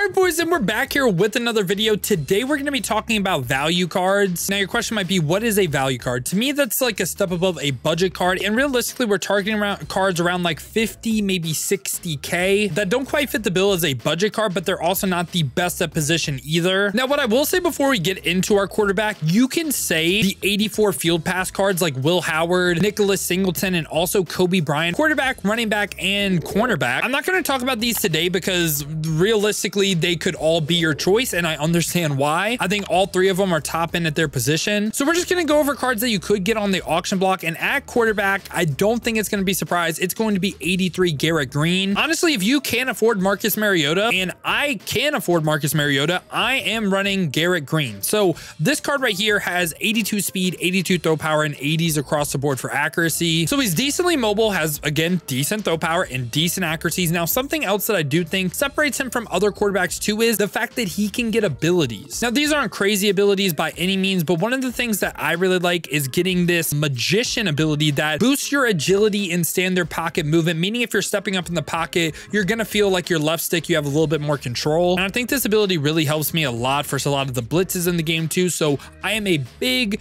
All right, boys, and we're back here with another video. Today, we're going to be talking about value cards. Now, your question might be, what is a value card? To me, that's like a step above a budget card. And realistically, we're targeting around cards around like 50, maybe 60K that don't quite fit the bill as a budget card, but they're also not the best at position either. Now, what I will say before we get into our quarterback, you can say the 84 field pass cards like Will Howard, Nicholas Singleton, and also Kobe Bryant, quarterback, running back, and cornerback. I'm not going to talk about these today because realistically, they could all be your choice, and I understand why. I think all three of them are top end at their position. So we're just going to go over cards that you could get on the auction block. And at quarterback, I don't think it's going to be a surprise. It's going to be 83 Garrett Green. Honestly, if you can't afford Marcus Mariota, and I can afford Marcus Mariota, I am running Garrett Green. So this card right here has 82 speed, 82 throw power, and 80s across the board for accuracy. So he's decently mobile, has, again, decent throw power and decent accuracies. Now, something else that I do think separates him from other quarterbacks too is the fact that he can get abilities. Now, these aren't crazy abilities by any means, but one of the things that I really like is getting this magician ability that boosts your agility and stand there pocket movement, meaning if you're stepping up in the pocket, you're going to feel like your left stick, you have a little bit more control. And I think this ability really helps me a lot for a lot of the blitzes in the game too. So I am a big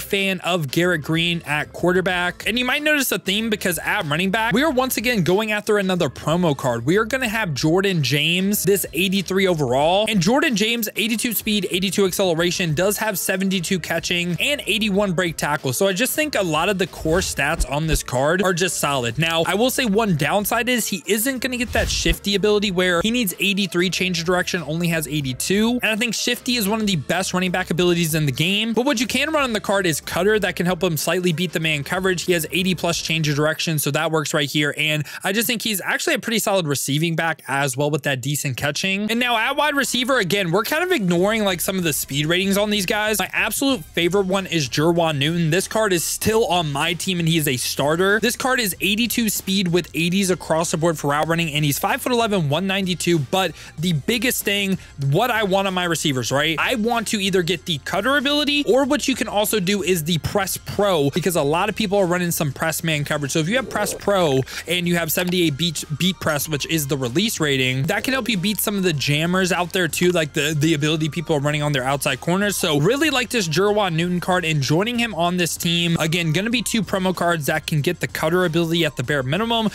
fan of Garrett Green at quarterback. And you might notice a theme because at running back, we are once again going after another promo card. We are going to have Jordan James, this 83 overall. And Jordan James, 82 speed, 82 acceleration, does have 72 catching and 81 break tackle. So I just think a lot of the core stats on this card are just solid. Now, I will say one downside is he isn't going to get that shifty ability where he needs 83 change of direction, only has 82. And I think shifty is one of the best running back abilities in the game. But what you can run on the card is cutter that can help him slightly beat the man coverage. He has 80 plus change of direction, so that works right here. And I just think he's actually a pretty solid receiving back as well with that decent catching. And now at wide receiver, again, we're kind of ignoring like some of the speed ratings on these guys. My absolute favorite one is Jerwan Newton. This card is still on my team and he is a starter. This card is 82 speed with 80s across the board for route running, and he's 5'11", 192. But the biggest thing, what I want on my receivers, right? I want to either get the cutter ability, or what you can also do is the press pro, because a lot of people are running some press man coverage. So if you have press pro and you have 78 beat press, which is the release rating, that can help you beat some of the jammers out there too, like the ability people are running on their outside corners. So really like this Jerwan Newton card, and joining him on this team, again, going to be two promo cards that can get the cutter ability at the bare minimum.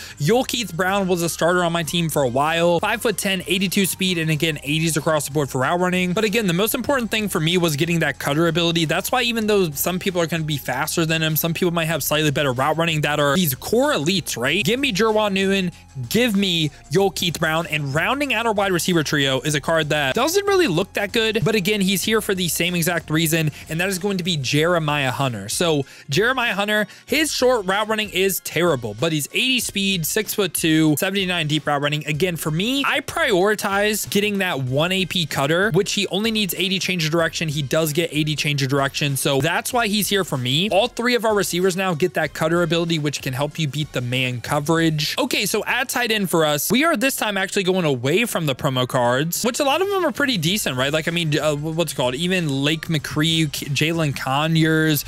Keith Brown was a starter on my team for a while, 5'10", 82 speed, and again, 80s across the board for route running. But again, the most important thing for me was getting that cutter ability. That's why even though some people are going to be faster than him, some people might have slightly better route running, that are these core elites, right? Give me Jerwan Newton, give me Keith Brown, and rounding out our wide receiver trio is a card that doesn't really look that good, but again, he's here for the same exact reason, and that is going to be Jeremiah Hunter. So Jeremiah Hunter, his short route running is terrible, but he's 80 speed, 6'2", 79 deep route running. Again, for me, I prioritize getting that 1 AP cutter, which he only needs 80 change of direction. He does get 80 change of direction, so that's why he's here for me. All three of our receivers now get that cutter ability, which can help you beat the man coverage. Okay, so at tight end for us, we are this time actually going away from the promo cards, which a lot of them are pretty decent, right? Like, I mean, what's it called? Even Lake McCree, Jalen Conyers.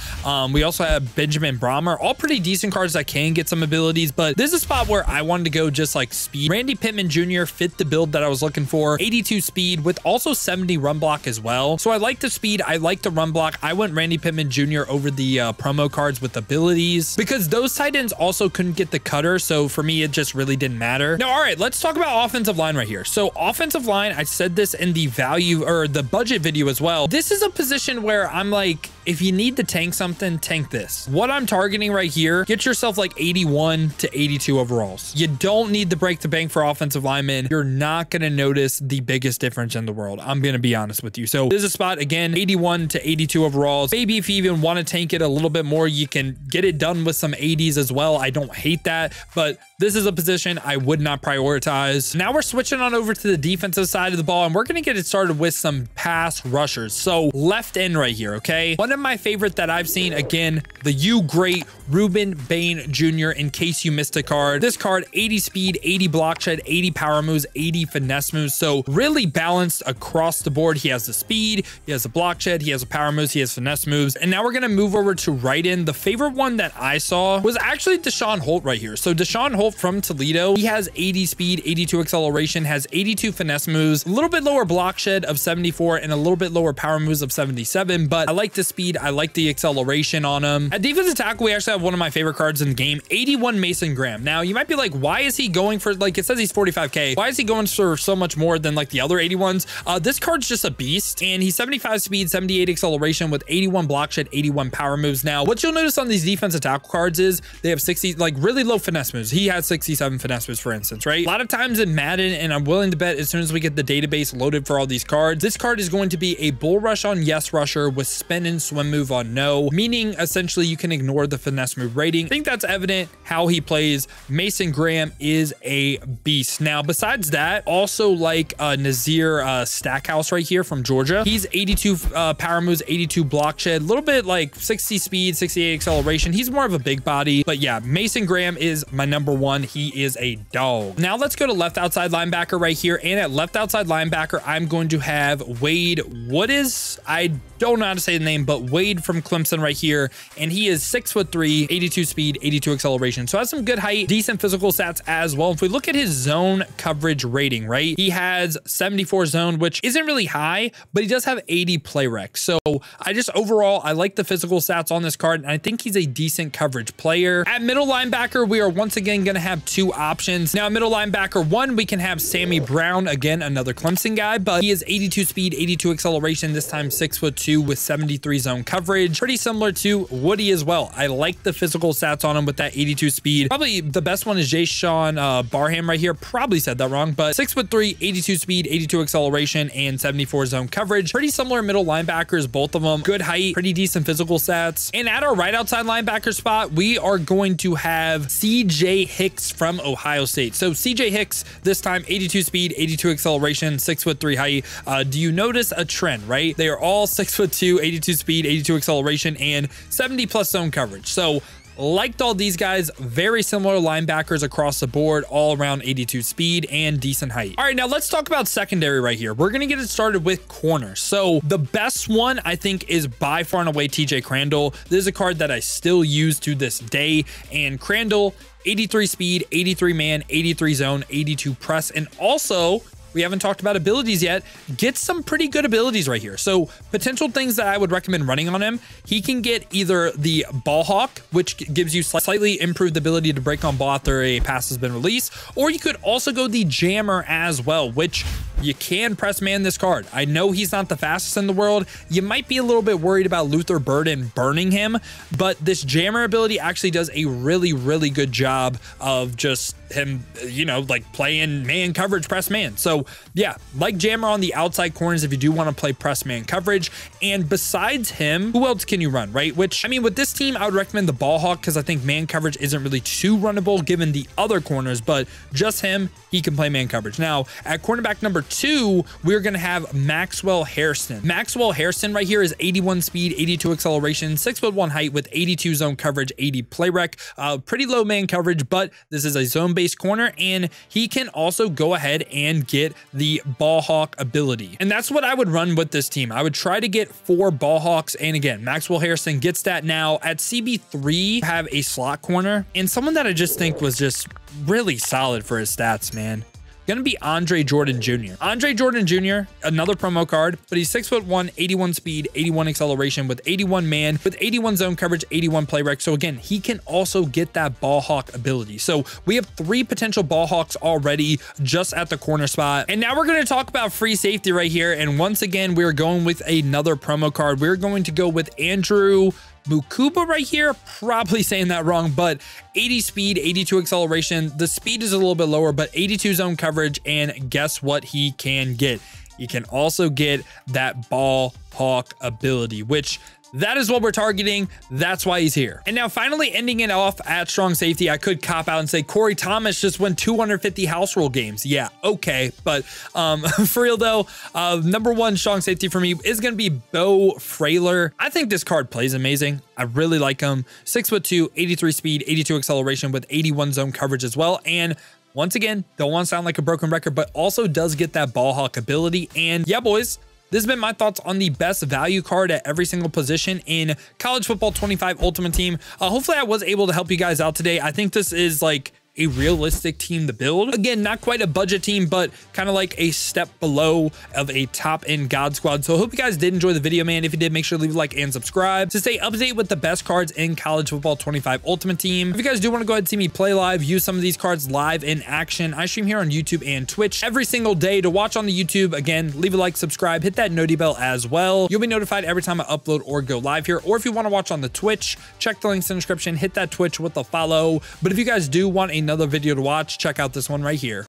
We also have Benjamin Brahmer, all pretty decent cards that can get some abilities, but this is a spot where I wanted to go just like speed. Randy Pittman Jr. fit the build that I was looking for, 82 speed with also 70 run block as well. So I like the speed, I like the run block. I went Randy Pittman Jr. over the promo cards with abilities because those tight ends also couldn't get the cutter. So for me, it just really didn't matter. Now, all right, let's talk about offensive line right here. So offensive line, I said this in the value or the budget video as well. This is a position where I'm like, if you need to tank something, tank this. What I'm targeting right here, get yourself like 81 to 82 overalls. You don't need to break the bank for offensive linemen. You're not going to notice the biggest difference in the world. I'm going to be honest with you. So this is a spot, again, 81 to 82 overalls. Maybe if you even want to tank it a little bit more, you can get it done with some 80s as well. I don't hate that, but this is a position I would not prioritize. Now we're switching on over to the defensive side of the ball, and we're going to get it started with some pass rushers. So left end right here, okay? One of of my favorite that I've seen, again, the U Great Ruben Bain Jr. in case you missed a card. This card, 80 speed, 80 block shed, 80 power moves, 80 finesse moves. So really balanced across the board. He has the speed, he has a block shed, he has a power moves, he has finesse moves. And now we're going to move over to right in. The favorite one that I saw was actually Deshaun Holt right here. So Deshaun Holt from Toledo, he has 80 speed, 82 acceleration, has 82 finesse moves, a little bit lower block shed of 74 and a little bit lower power moves of 77. But I like the speed. I like the acceleration on him. At defensive tackle, we actually have one of my favorite cards in the game, 81 Mason Graham. Now you might be like, why is he going for, like, it says he's 45K. Why is he going for so much more than like the other 81s? This card's just a beast, and he's 75 speed, 78 acceleration with 81 block shed, 81 power moves. Now, what you'll notice on these defensive tackle cards is they have 60, like really low finesse moves. He has 67 finesse moves, for instance, right? A lot of times in Madden, and I'm willing to bet as soon as we get the database loaded for all these cards, this card is going to be a bull rush on yes rusher with spin and swim move on no, meaning essentially you can ignore the finesse move rating. I think that's evident how he plays. Mason Graham is a beast. Now, besides that, also like Nazir Stackhouse right here from Georgia. He's 82 power moves, 82 block shed, a little bit like 60 speed, 68 acceleration. He's more of a big body, but yeah, Mason Graham is my number one. He is a dog. Now let's go to left outside linebacker right here. And at left outside linebacker, I'm going to have Wade. What is, I don't know how to say the name, but Wade from Clemson right here. And he is 6'3", 82 speed, 82 acceleration. So has some good height, decent physical stats as well. If we look at his zone coverage rating, right? He has 74 zone, which isn't really high, but he does have 80 play rec. So I just overall, I like the physical stats on this card, and I think he's a decent coverage player. At middle linebacker, we are once again going to have two options. Now, middle linebacker one, we can have Sammy Brown, again, another Clemson guy, but he is 82 speed, 82 acceleration, this time 6'2" with 73 zone coverage. Pretty similar to Woody as well. I like the physical stats on him with that 82 speed. Probably the best one is Jayshawn Barham right here. Probably said that wrong, but 6'3", 82 speed, 82 acceleration, and 74 zone coverage. Pretty similar middle linebackers, both of them. Good height, pretty decent physical stats. And at our right outside linebacker spot, we are going to have CJ Hicks from Ohio State. So CJ Hicks, this time 82 speed, 82 acceleration, 6'3" height. Do you notice a trend, right? They are all 6'2", 82 speed, 82 acceleration, and 70 plus zone coverage. So liked all these guys, very similar linebackers across the board, all around 82 speed and decent height. All right, now let's talk about secondary right here. We're gonna get it started with corners. So the best one I think is by far and away TJ Crandall. This is a card that I still use to this day, and Crandall, 83 speed, 83 man, 83 zone, 82 press, and also, we haven't talked about abilities yet, get some pretty good abilities right here. So potential things that I would recommend running on him, he can get either the ball hawk, which gives you slightly improved ability to break on ball after a pass has been released, or you could also go the jammer as well, which you can press man this card. I know he's not the fastest in the world. You might be a little bit worried about Luther Burden burning him, but this jammer ability actually does a really, really good job of just him, you know, like playing man coverage, press man. So yeah, like jammer on the outside corners if you do want to play press man coverage. And besides him, who else can you run, right? Which, I mean, with this team, I would recommend the ball hawk because I think man coverage isn't really too runnable given the other corners, but just him, he can play man coverage. Now, at cornerback number 2, we're going to have Maxwell Hairston. Maxwell Hairston right here is 81 speed, 82 acceleration, 6'1" height with 82 zone coverage, 80 play rec. Pretty low man coverage, but this is a zone-based corner, and he can also go ahead and get the ball hawk ability. And that's what I would run with this team. I would try to get 4 ball hawks. And again, Maxwell Hairston gets that. Now at CB3, have a slot corner and someone that I just think was just really solid for his stats, man. Gonna be Andre Jordan Jr. Andre Jordan Jr., another promo card, but he's 6'1", 81 speed, 81 acceleration with 81 man, with 81 zone coverage, 81 play rec. So again, he can also get that ball hawk ability. So we have 3 potential ball hawks already just at the corner spot. And now we're going to talk about free safety right here. And once again, we're going with another promo card. We're going to go with Andrew Mukuba right here, probably saying that wrong, but 80 speed, 82 acceleration. The speed is a little bit lower, but 82 zone coverage. And guess what he can get? He can also get that ball hawk ability, which That is what we're targeting. That's why he's here. And now finally ending it off at strong safety, I could cop out and say Corey Thomas just won 250 house rule games. Yeah, okay. But for real though, number one strong safety for me is going to be Beau Freyler. I think this card plays amazing. I really like him. 6'2", 83 speed, 82 acceleration with 81 zone coverage as well. And once again, don't want to sound like a broken record, but also does get that ball hawk ability. And yeah, boys, this has been my thoughts on the best value card at every single position in College Football 25 Ultimate Team. Hopefully I was able to help you guys out today. I think this is like a realistic team to build. Again, not quite a budget team, but kind of like a step below of a top end God squad. So I hope you guys did enjoy the video, man. If you did, make sure to leave a like and subscribe to stay up to date with the best cards in College Football 25 Ultimate Team. If you guys do want to go ahead and see me play live, use some of these cards live in action, I stream here on YouTube and Twitch every single day. To watch on the YouTube, again, leave a like, subscribe, hit that noti bell as well. You'll be notified every time I upload or go live here. Or if you want to watch on the Twitch, check the links in the description, hit that Twitch with a follow. But if you guys do want another video to watch, check out this one right here.